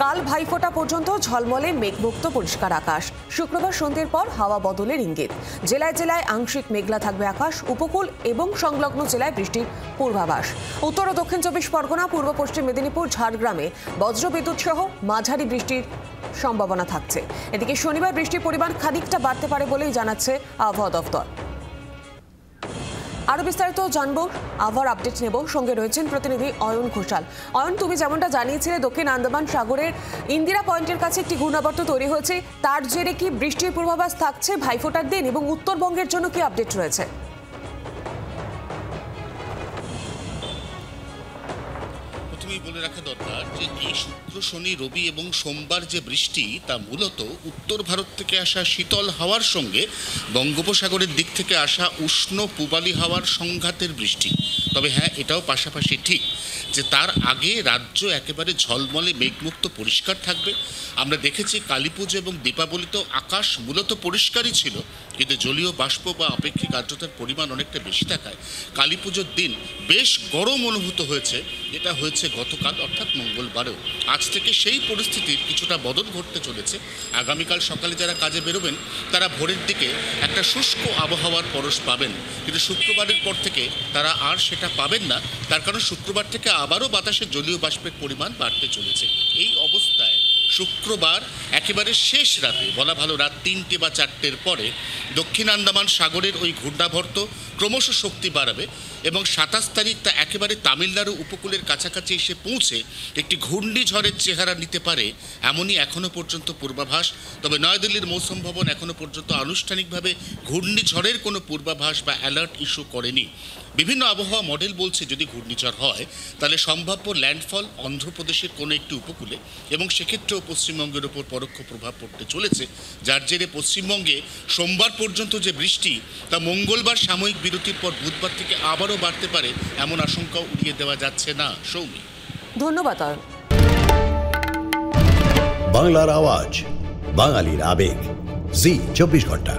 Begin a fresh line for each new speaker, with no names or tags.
কাল ভাইফোঁটা পর্যন্ত ঝলমলে মেঘমুক্ত পরিষ্কার আকাশ। শুক্রবার সন্ধ্যের পর হাওয়া বদলের ইঙ্গিত। জেলায় জেলায় আংশিক মেঘলা থাকবে আকাশ। উপকূল এবং সংলগ্ন জেলায় বৃষ্টির পূর্বাভাস। উত্তর ও দক্ষিণ 24 পরগনা, পূর্ব পশ্চিম মেদিনীপুর, ঝাড়গ্রামে বজ্রবিদ্যুৎ সহ মাঝারি বৃষ্টির সম্ভাবনা থাকছে। এদিকে শনিবার বৃষ্টির পরিমাণ খানিকটা বাড়তে পারে বলেই জানাচ্ছে আবহাওয়া দফতর। আরো বিস্তারিত জানবো, আবহাওয়ার আপডেট নেব। সঙ্গে রয়েছেন প্রতিনিধি অয়ন ঘোষাল। অয়ন, তুমি যেমনটা জানিয়েছিলে দক্ষিণ আন্দামান সাগরের ইন্দিরা পয়েন্টের কাছে একটি ঘূর্ণাবর্ত তৈরি হয়েছে, তার জেরে কি বৃষ্টির পূর্বাভাস থাকছে ভাইফোঁটার দিন, এবং উত্তরবঙ্গের জন্য কি আপডেট রয়েছে?
বলে রাখা দরকার যে এই শুক্র, শনি, রবি এবং সোমবার যে বৃষ্টি তা মূলত উত্তর ভারত থেকে আসা শীতল হাওয়ার সঙ্গে বঙ্গোপসাগরের দিক থেকে আসা উষ্ণ পূবালি হাওয়ার সংঘাতের বৃষ্টি। তবে হ্যাঁ, এটাও পাশাপাশি ঠিক যে তার আগে রাজ্য একেবারে ঝলমলে মেঘমুক্ত পরিষ্কার থাকবে। আমরা দেখেছি কালীপুজো এবং দীপাবলিতেও আকাশ মূলত পরিষ্কারই ছিল, কিন্তু জলীয় বাষ্প বা আপেক্ষিক আর্দ্রতার পরিমাণ অনেকটা বেশি থাকায় কালীপুজোর দিন বেশ গরম অনুভূত হয়েছে। এটা হয়েছে গতকাল অর্থাৎ মঙ্গলবারেও। আজ থেকে সেই পরিস্থিতির কিছুটা বদল ঘটতে চলেছে। আগামীকাল সকালে যারা কাজে বেরোবেন তারা ভোরের দিকে একটা শুষ্ক আবহাওয়ার পরশ পাবেন, কিন্তু শুক্রবারের পর থেকে তারা আর সেটা পাবেন না। তার কারণ শুক্রবার থেকে আবারও বাতাসে জলীয় বাষ্পের পরিমাণ বাড়তে চলেছে। এই অবস্থায় শুক্রবার একেবারে শেষ রাতে, বলা ভালো রাত 3টে বা 4টের পরে দক্ষিণ আন্দামান সাগরের ওই ঘূর্ণাবর্ত ক্রমশ শক্তি বাড়াবে এবং 27 তারিখ তা একেবারে তামিলনাড়ু উপকূলের কাছাকাছি এসে পৌঁছে একটি ঘূর্ণিঝড়ের চেহারা নিতে পারে, এমনই এখনও পর্যন্ত পূর্বাভাস। তবে নয়াদিল্লির মৌসুম ভবন এখনও পর্যন্ত আনুষ্ঠানিকভাবে ঘূর্ণিঝড়ের কোনো পূর্বাভাস বা অ্যালার্ট ইস্যু করেনি। বিভিন্ন আবহাওয়া মডেল বলছে যদি ঘূর্ণিঝড় হয় তাহলে সম্ভাব্য ল্যান্ডফল অন্ধ্রপ্রদেশের কোনো একটি উপকূলে, এবং সেক্ষেত্রেও পশ্চিমবঙ্গের ওপর পরোক্ষ প্রভাব পড়তে চলেছে, যার জেরে পশ্চিমবঙ্গে সোমবার পর্যন্ত যে বৃষ্টি তা মঙ্গলবার সাময়িক বিরতির পর বুধবার থেকে আবারও বাড়তে পারে, এমন আশঙ্কাও উড়িয়ে দেওয়া যাচ্ছে না। সৌমি,
ধন্যবাদ।
বাংলার আওয়াজ, বাঙালির আবেগ, জি 24 ঘন্টা।